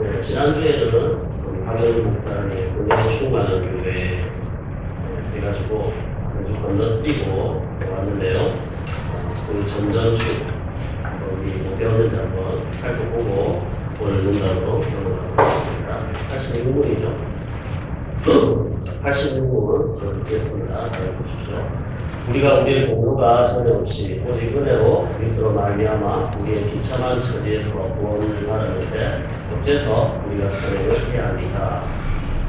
네, 지난주에는 박영훈 목사님의 굉장히 충만한 교회 해가지고 아주 건너뛰고 왔는데요. 그 전전주 우리 뭐 배웠는지 한번 살펴보고 오늘 문단으로 넘어가도록 하겠습니다. 86문이죠. 86문 읽겠습니다. 잘 보십시오. 우리가 우리의 공로가 전혀 없이 오직 은혜로 그리스도로 말미암아 우리의 비참한 처지에서 구원을 받았는데 어째서 우리가 선행을 해야 합니까?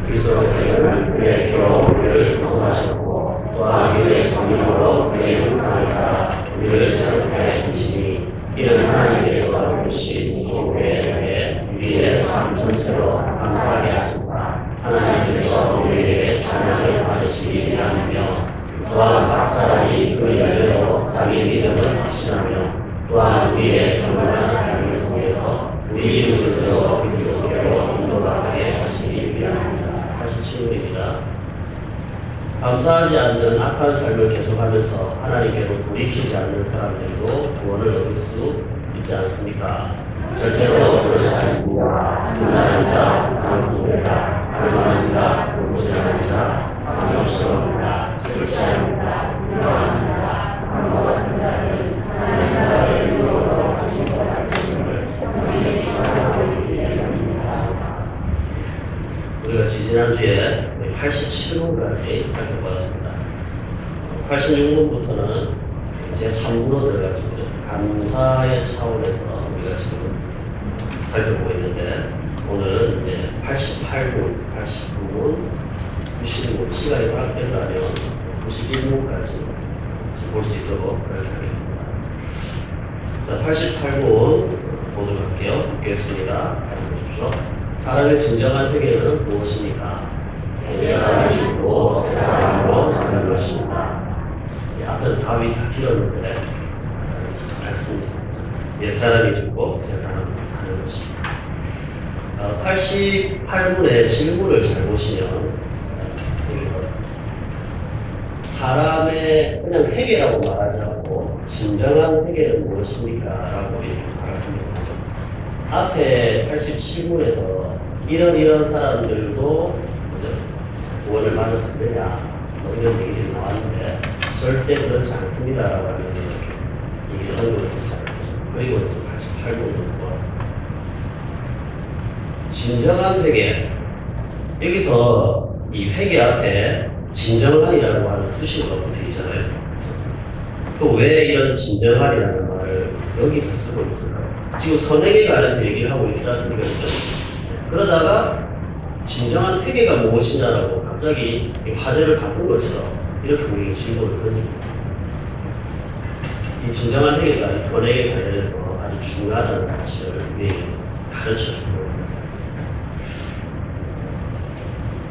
그리스도께서는 우리의 피로 우리를 구원하셨고 또한 우리의 성령으로 그의 형상을 따라 우리를 새롭게 하시니 이는 하나님께서 주신 교회에 대해 우리의 삶 전체로 감사하게 하신다. 하나님께서 우리에게 자녀를 받으시기 위함이며 또한 각 사람이 그 열매로 자기 믿음을 확신하며 또한 우리의 경건한 삶을 통해서 우리 이웃들도 그리스도께로 인도하게 하시기 위함입니다. 87절입니다. 감사하지 않는 악한 삶을 계속하면서 하나님께로 돌이키지 않는 사람들도 구원을 얻을 수 있지 않습니까? 절대로 그렇지 않습니다. 불만한 자, 강구되다, 불만한 자, 불고지하는 자, 강력스럽다, 불쌍합니다, 불안합니다, 강고같은 자는 하나님 나라의 유로로 하신 것 같으심을 우리에게 전하고 있습니다. 우리가 지지난주에 87문까지 살펴보았습니다. 86문부터는 이제 3부로 들어가지고 감사의 차원에서 우리가 지금 살펴보고 있는데 오늘은 이제 88문, 89문, 90문, 시간이 허락된다면 91문까지 볼 수 있도록 그렇게 하겠습니다. 자, 88문 보도록 할게요. 읽겠습니다. 보십시오. 사람의 진정한 세계는 무엇입니까? 옛사람이 죽고 새사람으로 사는 것입니다. 앞에는 답이 다 길었는데 참 짧습니다. 옛사람이 죽고 새사람으로 사는 것입니다. 88문의 질문을 잘 보시면 여기서 사람의 그냥 회개라고 말하지 않고 진정한 회개는 무엇입니까? 라고 이렇게 말합니다. 앞에 87문에서 이런 사람들도 구원을 받을 수 있느냐 뭐 이런 얘기들이 나왔는데 절대 그렇지 않습니다라고 하는 얘기를 언급을 했잖아요. 그리고 이제 88문을 보았습니다. 진정한 회개, 여기서 이 회개 앞에 진정한이라고 하는 수식어가 붙어 있잖아요. 또 왜 이런 진정한이라는 말을 여기서 쓰고 있을까요? 지금 선행에 관해서 얘기를 하고 있지 않습니까? 그러다가 진정한 회개가 무엇이냐라고 갑자기 화제를 바꾼 것처럼 이렇게 우리에게 질문을 던집니다. 이 진정한 회개가 이 선행에 관련해서 아주 중요하다는 사실을 우리에게 가르쳐주고 있습니다.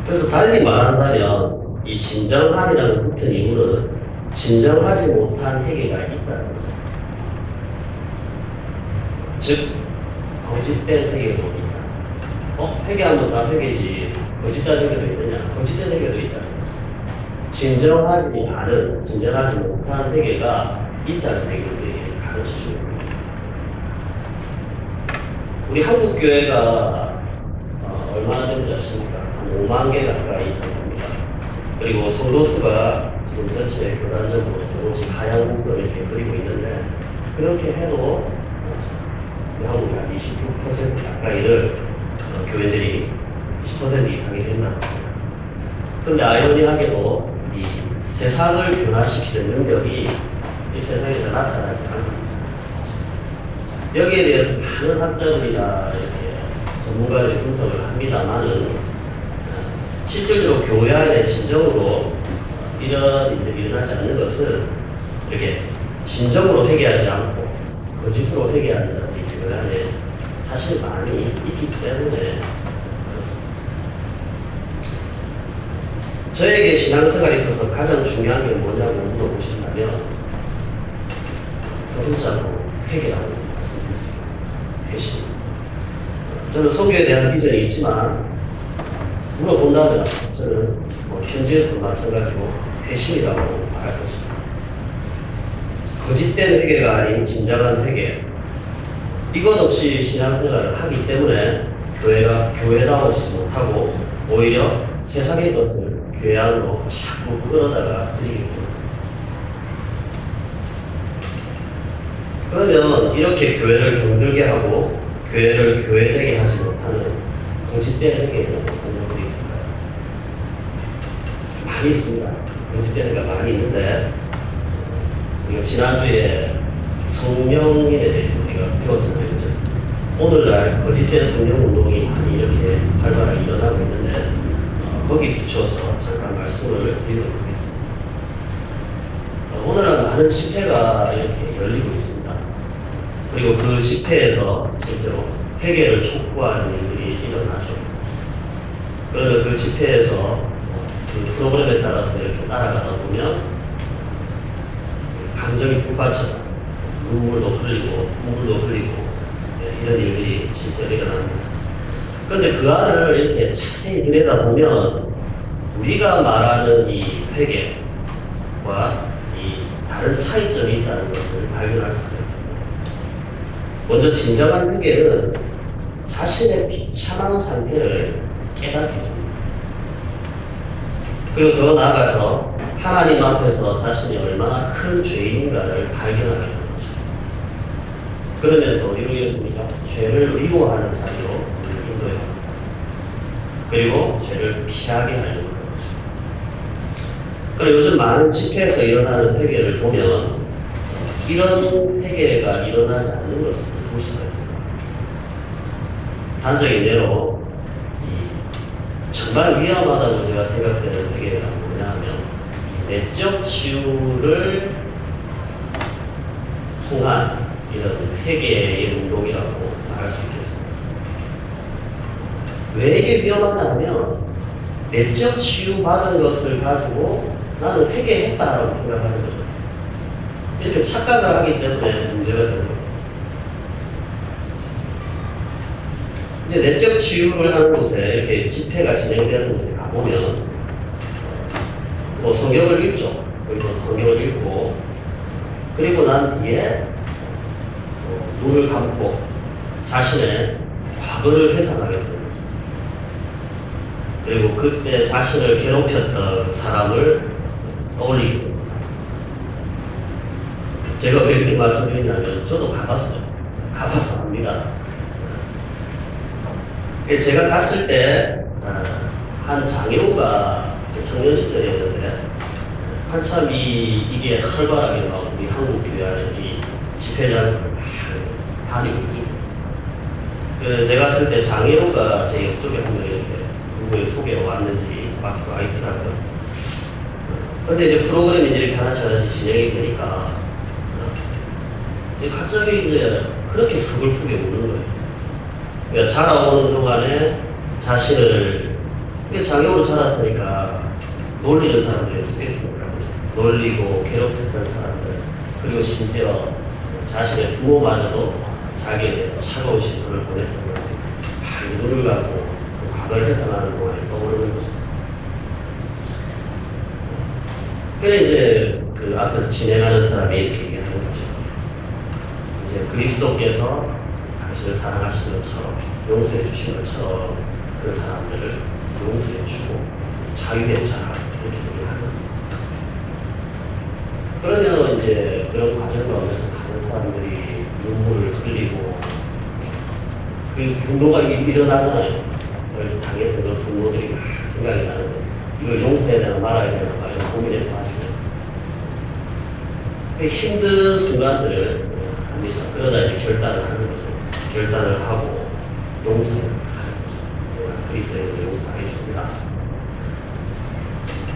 그래서 달리 말한다면 이 진정한이라는 붙은 이유는 진정하지 못한 회개가 있다는 거죠. 즉 거짓된 회개도 있다. 회개하면 다 회개지 거짓된 회개도 있느냐? 거짓된 회개도 있다. 진정하지 않은, 진정하지 못한 회개가 있다는 회개를 가르쳐주고 있습니다. 우리 한국 교회가 얼마나 되는지 아십니까? 한 5만 개 가까이 있다고 합니다. 그리고 성도수가 지금 전체 교단적으로 조금씩 하향 곡선을 이렇게 그리고 있는데 그렇게 해도 한국이 한 20% 가까이를 교회들이 20% 이상이 된다고 합니다. 그런데 아이러니하게도 이 세상을 변화시키는 능력이 이 세상에서 나타나지 않고 있습니다. 여기에 대해서 많은 학자들이나 이렇게 전문가들이 분석을 합니다만은 실질적으로 교회 안에 진정으로 이런 일들이 일어나지 않는 것은 이렇게 진정으로 회개하지 않고 거짓으로 회개하는 자들이 교회 안에 사실 많이 있기 때문에 그렇습니다. 저에게 신앙생활에 있어서 가장 중요한 게 뭐냐고 물어보신다면 서슴지 않고 회개라고 말씀드릴 수 있습니다. 회심. 저는 선교에 대한 비전이 있지만 물어본다면 저는 현지에서도 마찬가지로 회심이라고 말할 것입니다. 거짓된 회개가 아닌 진정한 회개. 이것 없이 신앙생활을 하기 때문에 교회가 교회다워지지 못하고 오히려 세상의 것을 교회 안으로 자꾸 끌어다가 들이게 됩니다. 그러면 이렇게 교회를 병들게 하고 교회를 교회되게 하지 못하는 정치대회에 어떤 점들이 있을까요? 많이 있습니다. 정치대회가 많이 있는데 우리가 지난주에 성령에 대해서 우리가 배웠잖아요. 그죠? 오늘날 거짓된 성령운동이 많이 이렇게 활발하게 일어나고 있는데 거기 비추어서 잠깐 말씀을 드리도록 하겠습니다. 오늘날 많은 집회가 이렇게 열리고 있습니다. 그리고 그 집회에서 실제로 회개를 촉구하는 일들이 일어나죠. 그러면 그 집회에서 그 프로그램에 따라서 이렇게 따라가다 보면 감정이 북받쳐서 눈물도 흘리고 눈물도 흘리고 이런 일들이 실제로 일어납니다. 그런데 그 안을 이렇게 자세히 들여다보면 우리가 말하는 이 회개와 이 다른 차이점이 있다는 것을 발견할 수가 있습니다. 먼저 진정한 회개는 자신의 비참한 상태를 깨닫게 됩니다. 그리고 더 나아가서 하나님 앞에서 자신이 얼마나 큰 죄인인가를 발견하게 되는 거죠. 그러면서 어디로 이어집니까? 죄를 의로하는 자리로 우리를 인도해야 합니다. 그리고 죄를 피하게 하려는 거죠. 그리고 요즘 많은 집회에서 일어나는 회개를 보면 이런 회개가 일어나지 않는 것을 볼 수가 있습니다. 단적인 예로 정말 위험하다고 제가 생각되는 회개가 뭐냐 하면 내적 치유를 통한 이런 회개의 운동이라고 말할 수 있겠습니다. 왜 이게 위험하냐 하면 내적 치유받은 것을 가지고 나는 회개했다라고 생각하는 거죠. 이렇게 착각을 하기 때문에 문제가 되는 거예요. 근데 내적 치유를 하는 곳에 이렇게 집회가 진행되는 곳에 가보면 뭐 성경을 읽죠. 그리고 성경을 읽고 그리고 난 뒤에 눈을 감고 자신의 과거를 회상하게 됩니다. 그리고 그때 자신을 괴롭혔던 사람을 떠올리게 됩니다. 제가 왜 이렇게 말씀드리냐면 저도 가봤어요. 가봐서 압니다. 제가 갔을 때 한 장애우가 청년 시절이었는데 한참 이게 활발하게 나온 우리 한국 교회 이 집회장을 다니고 있습니다. 제가 갔을 때 장애우가 제 옆쪽에 한 명 이렇게 누구의 소개가 왔는지 막 와 있더라고요. 근데 이제 프로그램이 이렇게 하나씩 진행이 되니까 갑자기 이제 그렇게 서글프게 우는 거예요. 그러니까 자라오는 동안에 자신을 장애우로 자랐으니까 놀리는 사람들이 수있습니다. 놀리고 괴롭혔던 사람들 그리고 심지어 자신의 부모마저도 자기에 대해서 차가운 시선을 보냈던 거예요. 눈을 감고 과거를 회상하는 동안에 떠오르는 거죠. 그래 이제 그 앞에서 진행하는 사람이 이렇게 얘기하는 거죠. 이제 그리스도께서 당신을 사랑하시는 것처럼 용서해 주신 것처럼 그 사람들을 용서해 주고 자유의 자라 이렇게 얘기하는 거예요. 그러면 이제 그런 과정 가운데서 많은 사람들이 눈물을 흘리고 그 분노가 일어나잖아요. 당했던 그런 분노들이 생각이 나는 거예요. 이걸 용서해야 되나 말아야 되나 이런 고민에 빠지고 힘든 순간들을 합니다. 그러다 이제 결단을 하는 거죠. 결단을 하고 용서를 하는 거죠. 내가 그리스도인을 용서하겠습니다.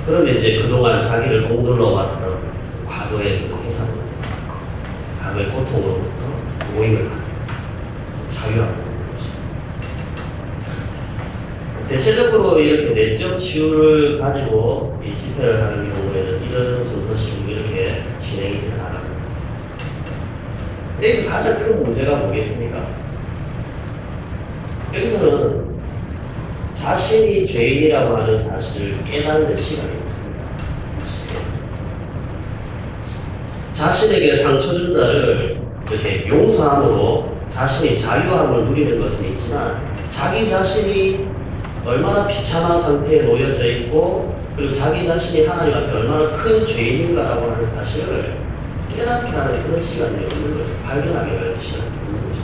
그러면 이제 그동안 자기를 공들러 왔던 과거의 그 회상, 과거의 고통으로부터 모임을 하는 자유하는 거죠. 대체적으로 이렇게 내적 치유를 가지고 이 집회를 하는 경우에는 이런 순서식으로 이렇게 진행이 되어 나갑니다. 여기서 가장 큰 문제가 뭐겠습니까? 여기서는 자신이 죄인이라고 하는 사실을 깨닫는 시간이 없습니다. 자신에게 상처 준 자를 이렇게 용서함으로 자신이 자유함을 누리는 것은 있지만 자기 자신이 얼마나 비참한 상태에 놓여져 있고 그리고 자기 자신이 하나님 앞에 얼마나 큰 죄인인가라고 하는 사실을 깨닫게 하는 그런 시간이 없는 거죠. 발견하게 하는 시간이 없는 거죠.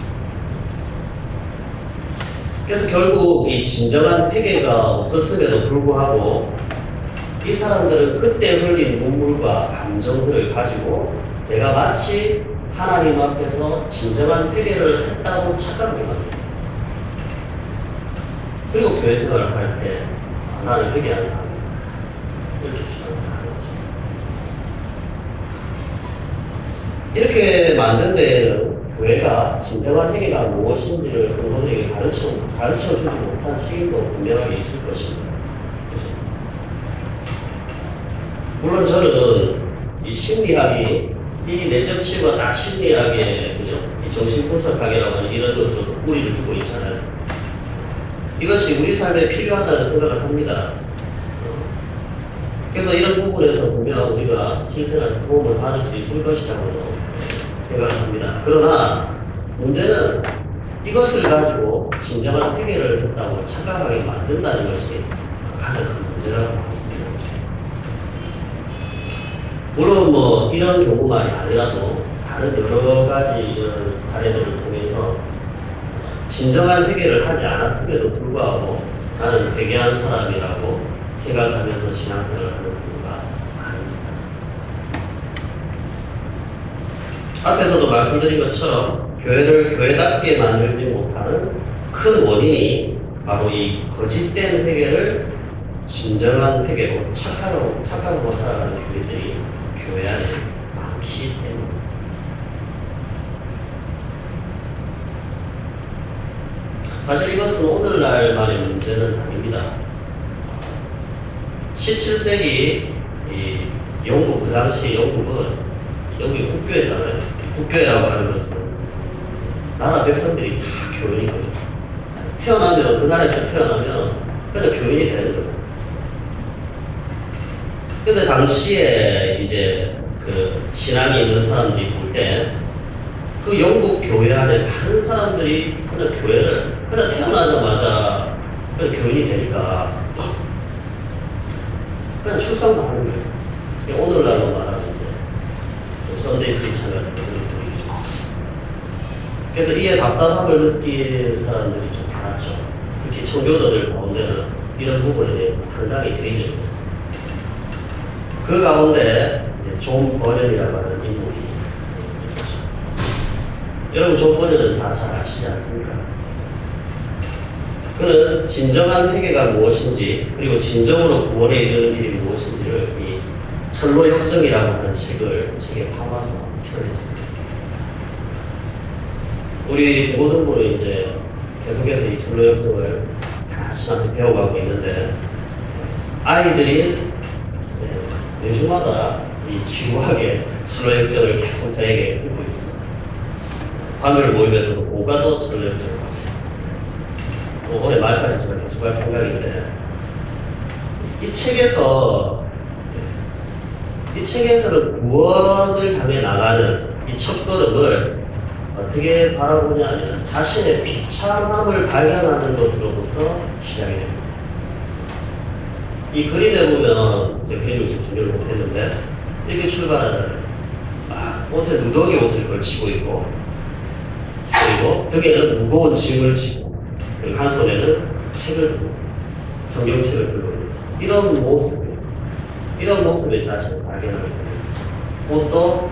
그래서 결국 이 진정한 회개가 없었음에도 불구하고 이 사람들은 그때 흘린 눈물과 감정을 가지고 내가 마치 하나님 앞에서 진정한 회개를 했다고 착각을 합니다. 그리고 교회 생활을 할 때 나는 회개한 사람이다. 이렇게 주장하는 거죠. 이렇게 만든 데에는 교회가 진정한 회개가 무엇인지를 성도들에게 가르쳐주지 못한 책임도 분명하게 있을 것입니다. 물론 저는 이 심리학이 이 내적 치유가 다 심리학의 이 정신분석학이라고 하는 이런 것으로 뿌리를 두고 있잖아요. 이것이 우리 삶에 필요하다는 생각을 합니다. 그래서 이런 부분에서 보면 우리가 실생활 도움을 받을 수 있을 것이라고 생각을 합니다. 그러나 문제는 이것을 가지고 진정한 회개를 했다고 착각하게 만든다는 것이 가장 큰 문제라고 합니다. 물론 뭐 이런 경우만이 아니라도 다른 여러 가지 이런 사례들을 통해서 진정한 회개를 하지 않았음에도 불구하고 나는 회개한 사람이라고 생각하면서 신앙생활을 하는 경우가 많습니다. 앞에서도 말씀드린 것처럼 교회를 교회답게 만들지 못하는 큰 원인이 바로 이 거짓된 회개를 진정한 회개로 착각하고 살아가는 교회들이 교회 안에 많기 때문입니다. 사실 이것은 오늘날만의 문제는 아닙니다. 17세기 영국, 그 당시 영국이 국교회잖아요. 국교회라고 하는 것은 나라 백성들이 다 교인인 거예요. 태어나면, 그 나라에서 태어나면 그냥 교인이 되는 거예요. 근데 당시에 이제 그 신앙이 있는 사람들이 볼 때 그 영국 교회 안에 많은 사람들이 그냥 교회를 그냥 태어나자마자 그냥 교인이 되니까 그냥 출산도 하는 거예요. 오늘날로 말하면 이제 썬데이 크리스찬 같은 그런 분위기죠. 그래서 이에 답답함을 느낀 사람들이 좀 많았죠. 특히 청교도들 가운데는 이런 부분에 대해서 상당히 회의적이었어요. 그 가운데 존 버년이라고 하는 인물이 있었죠. 여러분 존 버년은 다 잘 아시지 않습니까? 그는 진정한 회개가 무엇인지 그리고 진정으로 구원에 이르는 일이 무엇인지를 이 철로역정이라고 하는 책에 담아서 표현했습니다. 우리 중고등부는 이제 계속해서 이 철로역정을 하나씩 배워가고 있는데 아이들이 매주마다 이 지루하게 철로역정을 계속 저에게 읽고 있습니다. 화요일 모임에서도 오가도 철로역정을 하고 올해 말까지 제가 계속 할 생각인데 이 책에서는 구원을 향해 나가는 이 첫걸음을 어떻게 바라보냐면 자신의 비참함을 발견하는 것으로부터 시작이 됩니다. 이 그림에 보면 제가 그림을 지금 준비를 못했는데 이렇게 출발하잖아요. 옷에 누더기 옷을 걸치고 있고 그리고 등에는 무거운 짐을 지고 그리고 한 손에는 책을 들고 성경책을 들고 이런 모습에 자신을 발견하게 됩니다. 옷도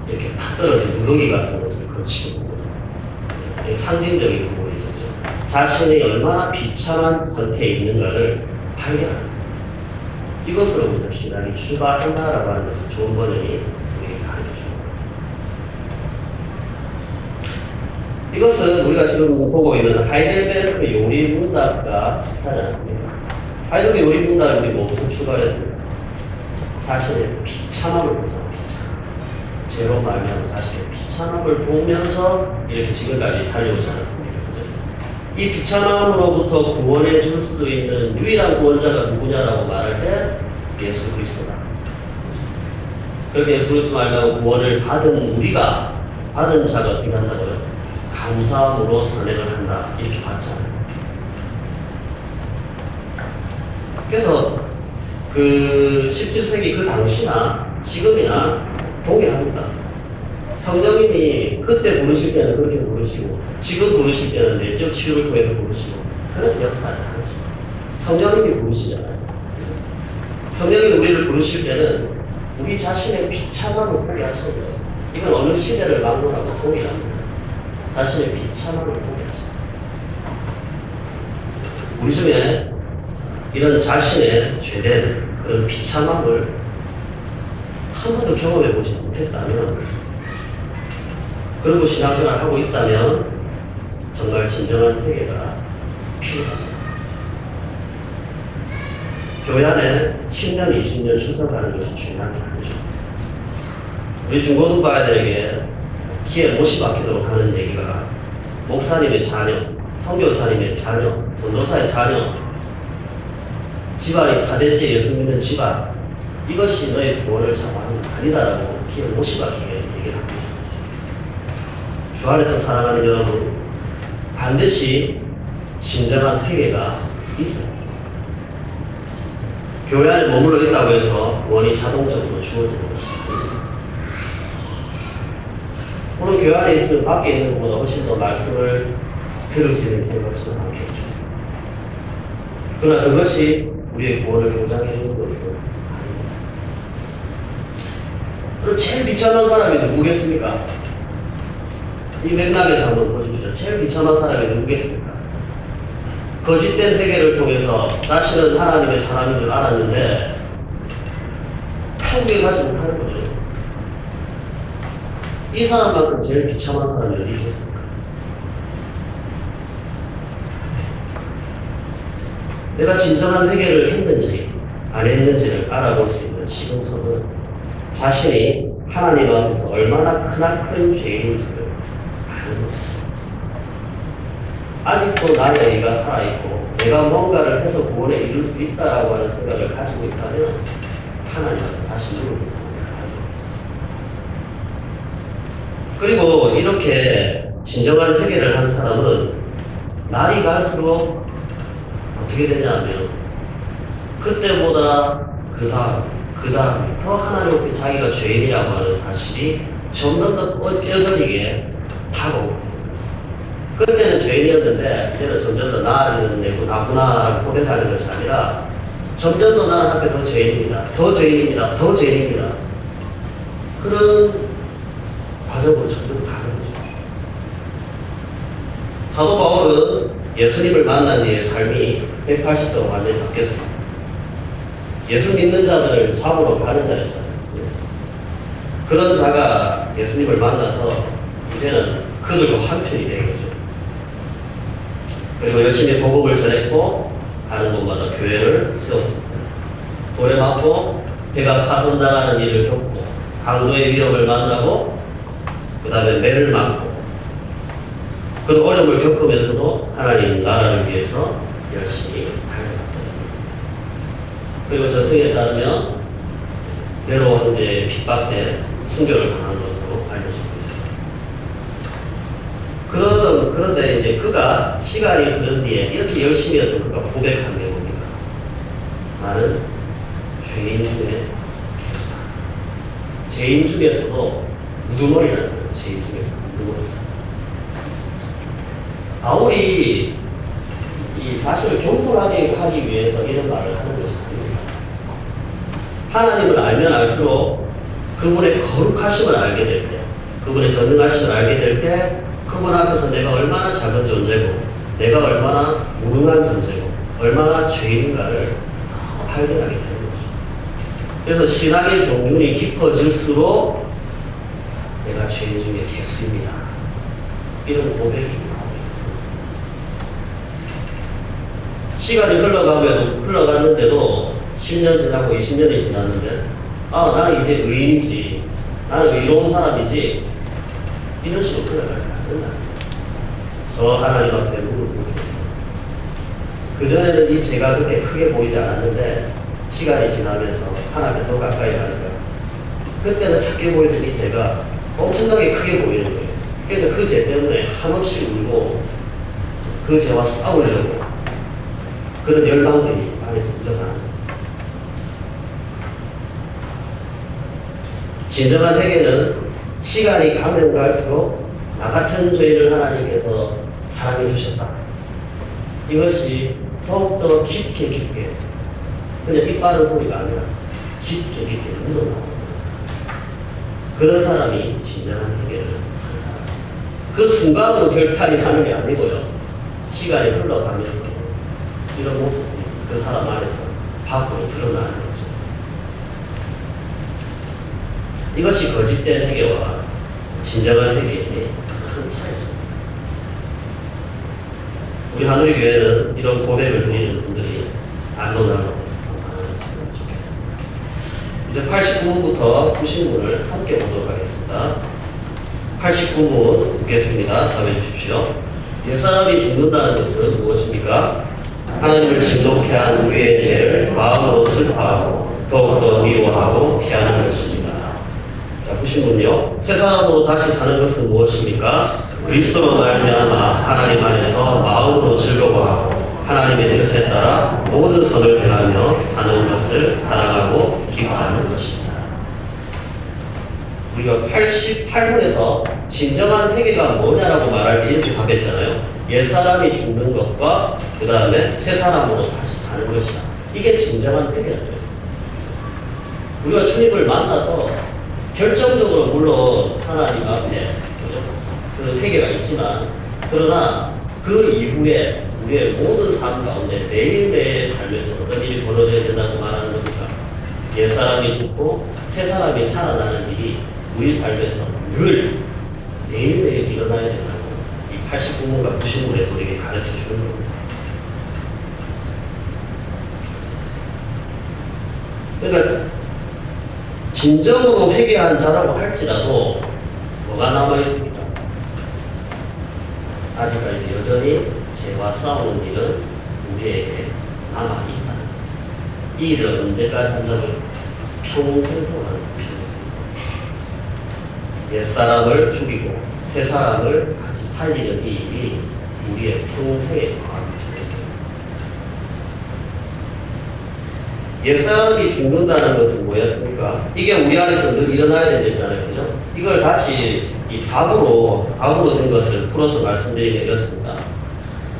이렇게 팍 떨어진 누더기 같은 옷을 걸치고 있고 상징적인 부분이죠. 자신이 얼마나 비참한 상태에 있는가를 발견합니다. 이것으로부터 신앙이 출발한다라고 하는 것을 좋은 번역이 우리에게 가르쳐줍니다. 이것은 우리가 지금 보고 있는 하이델베르크 요리문답과 비슷하지 않습니까? 하이델베르크 요리문답을 우리 모두 출발했습니다. 자신의 비참함을 보잖아요. 죄로 말미암아 자신의 비참함을 보면서 이렇게 지금까지 달려오지 않았습니까? 이 비참함으로부터 구원해 줄 수 있는 유일한 구원자가 누구냐라고 말할 때 예수 그리스도다. 그렇게 예수 그리스도 말미암아 구원을 받은 우리가 받은 자가 어떻게 한다고요? 감사함으로 선행을 한다 이렇게 봤잖아요. 그래서 그 17세기 그 당시나 지금이나 동일합니다. 성령님이 그때 부르실 때는 그렇게 부르시고 지금 부르실 때는 내적 치유를 통해서 부르시고 그런 역사를 하죠. 성령님이 부르시잖아요. 성령님이 우리를 부르실 때는 우리 자신의 비참함을 포기하셔야 돼요. 이건 어느 시대를 막론하고 동일합니다. 자신의 비참함을 포기하셔야 돼요. 우리 중에 이런 자신의 죄된 그런 비참함을 한 번도 경험해 보지 못했다면, 그리고 신앙생활을 하고 있다면 정말 진정한 회개가 필요합니다. 교회 안에 10년, 20년 출석하는 것이 중요한 게 아니죠. 우리 중고등부아이들에게 기회 못이 받도록 하는 얘기가 목사님의 자녀, 선교사님의 자녀, 전도사의 자녀, 집안이 4대째 예수 믿는 집안, 이것이 너의 구원을 장하는 게 아니다라고 기회 못이 받게 얘기를 합니다. 주 안에서 사랑하는 여러분, 반드시 진정한 회개가 있어요. 교회 안에 머물러 있다고 해서 구원이 자동적으로 주어지는 것이 아닙니다. 물론 교회 안에 있으면 밖에 있는 것보다 훨씬 더 말씀을 들을 수 있는 기회가 훨씬 많겠죠. 그러나 그것이 우리의 구원을 보장해 주는 것은 아닙니다. 그럼 제일 비참한 사람이 누구겠습니까? 이 맥락에서 한번 보십시오. 제일 비참한 사람이 누구겠습니까? 거짓된 회개를 통해서 자신은 하나님의 사람인 줄 알았는데 천국에 가지 못하는 거죠. 이 사람만큼 제일 비참한 사람이 어디 있겠습니까? 내가 진정한 회개를 했는지 안 했는지를 알아볼 수 있는 시금석은 자신이 하나님 앞에서 얼마나 크나큰 죄인인지를 아는 것입니다. 아직도 나의 의가 살아있고 내가 뭔가를 해서 구원에 이룰 수 있다라고 하는 생각을 가지고 있다면 하나님 앞에 다시 물을 합니다. 그리고 이렇게 진정한 회개를 한 사람은 날이 갈수록 어떻게 되냐면 그때보다 그 다음 더 하나님 앞에 자기가 죄인이라고 하는 사실이 점점 더 뼈저리게 다가옵니다. 그때는 죄인이었는데 이제는 점점 더 나아지는 내고 나구나라고 고백하는 것이 아니라 점점 더 나는 앞에 더 죄인입니다. 더 죄인입니다. 더 죄인입니다. 그런 과정으로 점점 가는 거죠. 사도 바울은 예수님을 만난 뒤의 삶이 180도로 완전히 바뀌었습니다. 예수 믿는 자들을 잡으러 가는 자였잖아요. 그런 자가 예수님을 만나서 이제는 그들과 한편이 된 거죠. 그리고 열심히 복음을 전했고 가는 곳마다 교회를 세웠습니다. 돌에 맞고 배가 파손당하는 일을 겪고 강도의 위협을 만나고 그 다음에 매를 맞고 그런 어려움을 겪으면서도 하나님 나라를 위해서 열심히 달려갔다. 그리고 전승에 따르면 네로 황제의 핍박에 순교를 당한 것으로 알려지고 있습니다. 그런데 이제 그가 시간이 흐른 뒤에 이렇게 열심히 했던 그가 고백한 게 뭡니까? 나는 죄인 중에 개수다. 죄인 중에서도 우두머리라는 거예요. 죄인 중에서 우두머리. 바울이 이 자신을 겸손하게 하기 위해서 이런 말을 하는 것이 아닙니다. 하나님을 알면 알수록 그분의 거룩하심을 알게 될 때, 그분의 전능하심을 알게 될 때, 그분 앞에서 내가 얼마나 작은 존재고, 내가 얼마나 무능한 존재고, 얼마나 죄인인가를 더 발견하게 되는 거죠. 그래서 신앙의 경륜이 깊어질수록 내가 죄인 중에 개수입니다. 이런 고백이 나옵니다. 시간이 흘러갔는데도 10년 지나고 20년이 지났는데 나는 이제 의인이지, 나는 의로운 사람이지, 이런 식으로 흘러가지 않는다. 저 하나님 앞에 눈을 보게 됩니다. 그전에는 이 죄가 그렇게 크게 보이지 않았는데 시간이 지나면서 하나님께 더 가까이 가니까 그때는 작게 보이던 이 죄가 엄청나게 크게 보이는 거예요. 그래서 그 죄 때문에 한없이 울고 그 죄와 싸우려고 그런 열방들이 안에서 일어나는 거예요. 진정한 회개는 시간이 가면 갈수록 나 같은 죄인을 하나님께서 사랑해 주셨다. 이것이 더욱더 깊게 그냥 입 빠른 소리가 아니라 깊게 묻어나오는 그런 사람이 진정한 회개를 하는 사람이에요. 그 순간으로 결판이 나는 게 아니고요. 시간이 흘러가면서 이런 모습이 그 사람 안에서 밖으로 드러나는 거죠. 이것이 거짓된 회개와 진정한 회개의 큰 차이죠. 우리 하늘교회는 이런 고백을 드리는 분들이 안전하고 많았으면 좋겠습니다. 이제 89문부터 90문을 함께 보도록 하겠습니다. 89문 보겠습니다. 답해 주십시오. 옛사람이 죽는다는 것은 무엇입니까? 하나님을 진노케 한 우리의 죄를 마음으로 슬퍼하고 더욱더 미워하고 피하는 것입니다. 자, 90문요. 새 사람으로 다시 사는 것은 무엇입니까? 그리스도로 말미암아 하나님 안에서 마음으로 즐거워하고 하나님의 뜻에 따라 모든 선을 행하며 사는 것을 사랑하고 기뻐하는 것입니다. 우리가 88문에서 진정한 회개가 뭐냐라고 말할 때 이렇게 답했잖아요. 옛사람이 죽는 것과 그 다음에 새 사람으로 다시 사는 것이다. 이게 진정한 회개라고 했습니다. 우리가 주님을 만나서 결정적으로 물론 하나님 앞에 그 회개가 있지만 그러나 그 이후에 우리의 모든 삶 가운데 매일매일 삶에서 어떤 일이 벌어져야 된다고 말하는 겁니까? 옛사람이 죽고 새사람이 살아나는 일이 우리 삶에서 늘 매일매일 일어나야 된다고 이 89문과 90문에서 우리에게 가르쳐 주는 겁니다. 그러니까 진정으로 회개한 자라고 할지라도 뭐가 남아있습니까? 아직까지 여전히 죄와 싸우는 일은 우리에게 남아있다. 이 일을 언제까지 한다고요? 평생 동안 평생. 옛사람을 죽이고 새사람을 다시 살리는 이 일이 우리의 평생에 남아있다. 옛사람이 죽는다는 것은 뭐였습니까? 이게 우리 안에서 늘 일어나야 된댔잖아요. 그죠? 이걸 다시 이 답으로 된 것을 풀어서 말씀드리면 이렇습니다.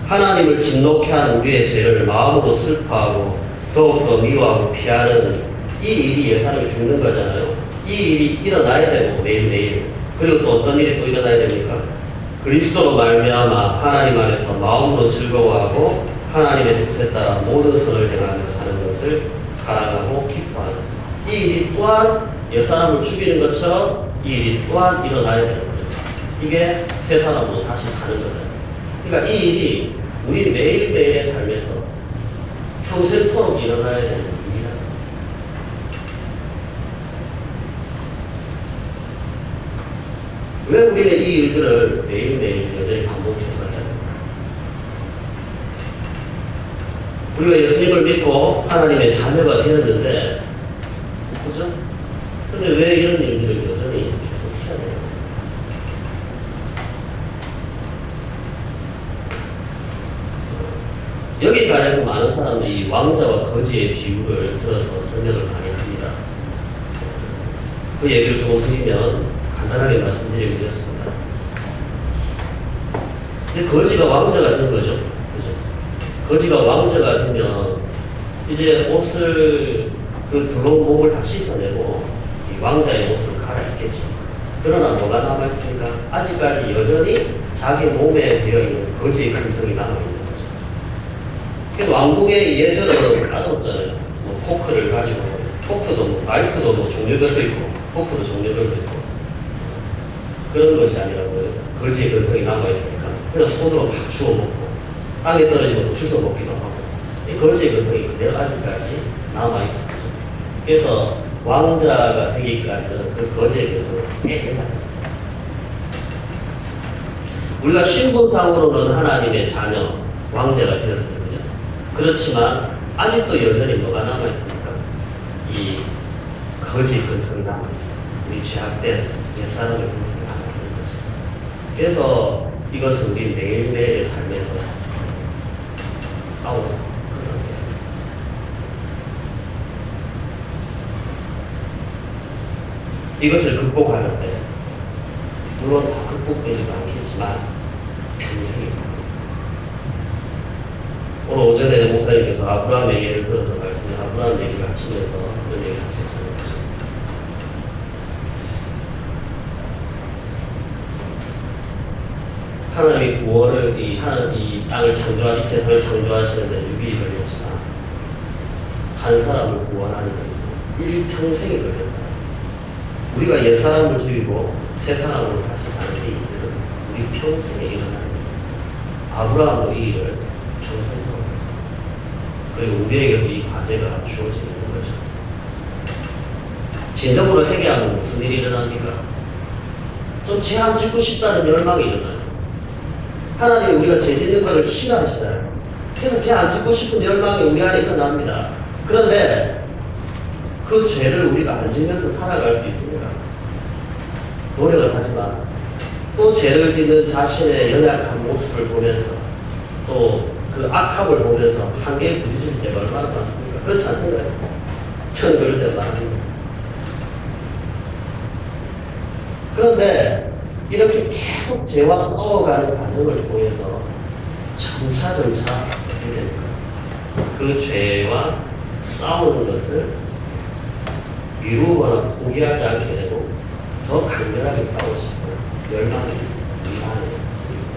하나님을 진노케 한 우리의 죄를 마음으로 슬퍼하고 더욱더 미워하고 피하는 이 일이 옛사람이 죽는 거잖아요. 이 일이 일어나야 되고 매일매일. 그리고 또 어떤 일이 또 일어나야 됩니까? 그리스도로 말미암아 하나님 안에서 마음으로 즐거워하고 하나님의 뜻에 따라 모든 선을 행하며 사는 것을 사랑하고 기뻐하는 이 일이 또한 옛사람을 죽이는 것처럼 이 일이 또한 일어나야 되는 거죠. 이게 새 사람으로 다시 사는 거잖아요. 그러니까 이 일이 우리 매일매일의 삶에서 평생토록 일어나야 되는 일이다. 왜 우리는 이 일들을 매일매일 여전히 반복해서 해야 됩니까? 우리가 예수님을 믿고 하나님의 자녀가 되었는데, 그죠? 근데 왜 이런 일들을 여전히 계속 해야 돼요? 여기 관해서 많은 사람들이 왕자와 거지의 비유를 들어서 설명을 많이 합니다. 그 얘기를 조금 드리면 간단하게 말씀드리면 이렇습니다. 근데 거지가 왕자가 된 거죠. 그죠? 거지가 왕자가 되면 이제 옷을 그 더러운 몸을 다 씻어내고 이 왕자의 옷을 갈아입겠죠. 그러나 뭐가 남아있습니까? 아직까지 여전히 자기 몸에 되어있는 거지의 근성이 남아있는 거죠. 그래서 왕궁의 예전에는 놔뒀잖아요. 뭐 포크를 가지고 포크도 뭐 나이프도 뭐 종류별로 있고 포크도 종류별로 있고 그런 것이 아니라고 거지의 근성이 남아있으니까 그냥 손으로 막 주워 먹고 땅에 떨어지면 또 주워 먹기도 하고 이 거지의 근성이 그대로 아직까지 남아있는 거죠. 그래서 왕자가 되기까지는 그 거지의 근성을 깨야 합니다. 우리가 신분상으로는 하나님의 자녀, 왕자가 되었어요. 그죠? 그렇지만 아직도 여전히 뭐가 남아있습니까? 이 거지 근성이 남아있죠. 우리 죄악된 옛사람의 근성이 남아있는 거죠. 그래서 이것은 우리 매일매일의 삶에서 싸워서 이것을 극복하는데 물론 다 극복되지도 않겠지만 평생이 오늘 오전에 목사님께서 아브라함의 예를 들어서 말씀해 아브라함 얘기를 하시면서 그런 얘기를 하셨잖아요. 하나님이 구원을 이 땅을 창조한 이 세상을 창조하시는데 6일이 걸렸지만 한 사람을 구원하는 데 일평생이 걸렸다. 우리가 옛사람을 죽이고 새 사람으로 다시 사는 이 일은 우리 평생에 일어나는 일이다. 아브라함도 이 일을 평생 겪었습니다. 그리고 우리에게도 이 과제가 주어져 있는 거죠. 진정으로 회개하면 무슨 일이 일어납니까? 좀 죄 안 짓고 싶다는 열망이 일어나요. 하나님이 우리가 죄 짓는 것을 싫어하시잖아요. 그래서 죄 안 짓고 싶은 열망이 우리 안에 일어납니다. 그런데 그 죄를 우리가 안 지면서 살아갈 수 있습니다. 노력을 하지만 또 죄를 짓는 자신의 연약한 모습을 보면서 또 그 악함을 보면서 한계에 부딪힐 때가 얼마나 많습니까? 그렇지 않던가요? 저는 그럴 때가 많습니다. 그런데 이렇게 계속 죄와 싸워가는 과정을 통해서 점차 어떻게 됩니까? 그 죄와 싸우는 것을 미루거나 포기하지 않게 되고 더 강렬하게 싸우시고 열망이 우리 안에 있습니다.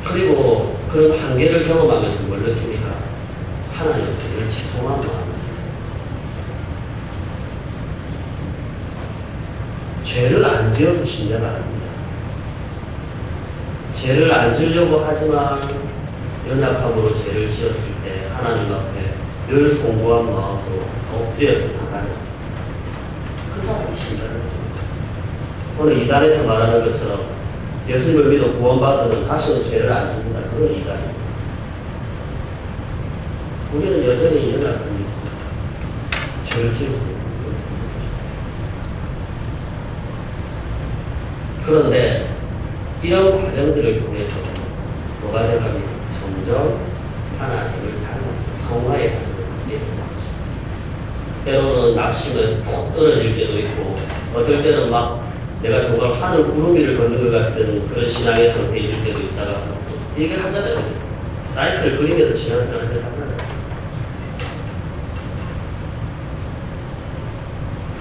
그리고 그런 한계를 경험하면서 뭘 느낍니까? 하나님은 우리를 죄송한 마음을 생깁니다. 죄를 안 지어서 신뢰가 아닙니다. 죄를 안 지으려고 하지만 연약함으로 죄를 지었을 때 하나님 앞에 늘 송구한 마음으로 엎드려서 나가는 그 사람이 신뢰를 합니다. 오늘 이단에서 말하는 것처럼 예수님을 믿어 구원받으면 다시는 죄를 안 짓는다. 그건 이단입니다. 우리는 여전히 연약함이 있습니다. 죄를 지을 수 있는 그런데 이런 과정들을 통해서 뭐가 되가면 점점 하나님을 닮는 성화의 과정을 갖게 되는 거죠. 때로는 낙심을 푹 떨어질 때도 있고 어떨 때는 막 내가 정말 하늘 구름 위를 걷는 것 같은 그런 신앙의 상태에 이를 때도 있다가 얘기를 하잖아요. 사이클을 그리면서 신앙생활을 하잖아요.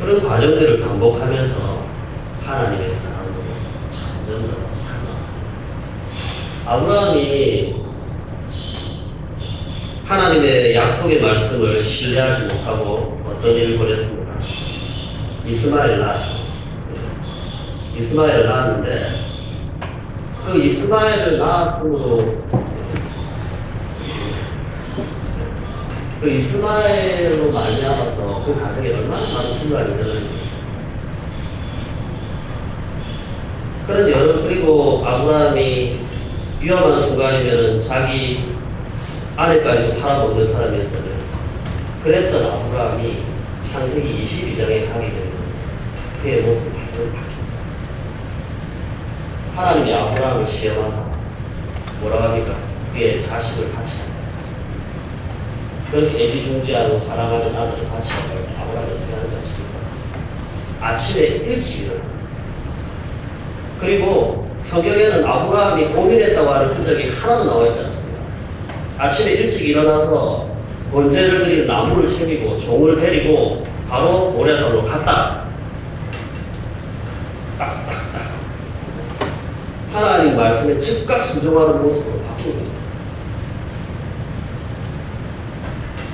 그런 과정들을 반복하면서 하나님의 사랑으로 점점 더 아브라함이 하나님의 약속의 말씀을 신뢰하지 못하고 어떤 일을 벌였습니까? 이스마엘을 낳았죠. 이스마엘을 낳았는데 그 이스마엘을 낳았으므로 그 이스마엘로 말미암아서 그 가정에 얼마나 많은 분란이 일어났습니까? 그리고 아브라함이 위험한 순간이면 자기 아내까지도 팔아먹는 사람이었잖아요. 그랬던 아브라함이 창세기 22장에 가게 되면 그의 모습이 완전히 바뀝니다. 하나님이 아브라함을 시험하사 뭐라고 합니까? 그의 자식을 바치라. 그렇게 애지중지하고 사랑하는 아들을 바치라고 아브라함이 어떻게 하는 줄 아십니까? 아침에 일찍 일어납니다. 그리고 성경에는 아브라함이 고민했다고 하는 흔적이 하나도 나와 있지 않습니다. 아침에 일찍 일어나서 번제를 드리는 나무를 챙기고 종을 데리고 바로 모래산으로 갔다. 딱딱딱. 하나님 말씀에 즉각 순종하는 모습으로 바뀐 거죠.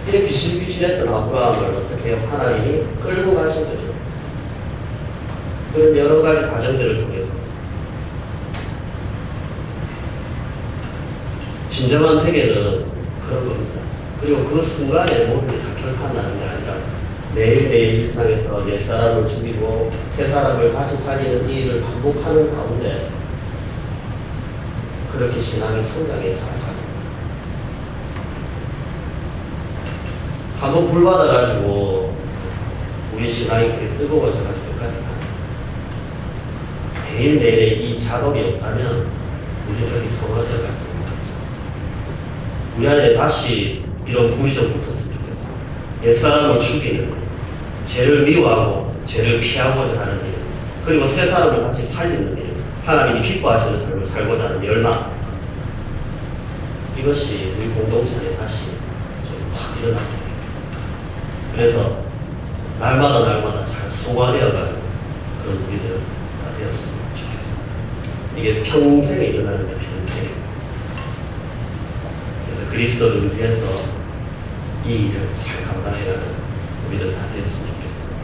이렇게 비실비실했던 아브라함을 어떻게 해요? 하나님이 끌고 가신 거죠. 그런 여러 가지 과정들을 통해서 진정한 회개는 그런 겁니다. 그리고 그 순간에 모든 게 다 결판나는 게 아니라 매일매일 일상에서 옛사람을 죽이고 새사람을 다시 살리는 이 일을 반복하는 가운데 그렇게 신앙의 성장에 자라가는 한번 불 받아가지고 우리 신앙이 그렇게 뜨거워져가지고 매일매일 이 작업이 없다면 우리는 그렇게 성화되어 갈 수 없다. 우리 안에 다시 이런 불이 좀 붙었으면 좋겠어. 옛사람을 죽이는, 죄를 미워하고 죄를 피하고자 하는 일, 그리고 새 사람을 같이 살리는 일, 하나님이 기뻐하시는 삶을 살고자 하는 열망, 이것이 우리 공동체에 다시 좀 확 일어났으면 좋겠습니다. 그래서 날마다 잘 소화되어가는 그런 우리들 다 되었으면 좋겠습니다. 이게 평생에 일어나는 게 평생. 그래서 그리스도를 의지해서 이 일을 잘 감당해가는 우리들 다 되었으면 좋겠습니다.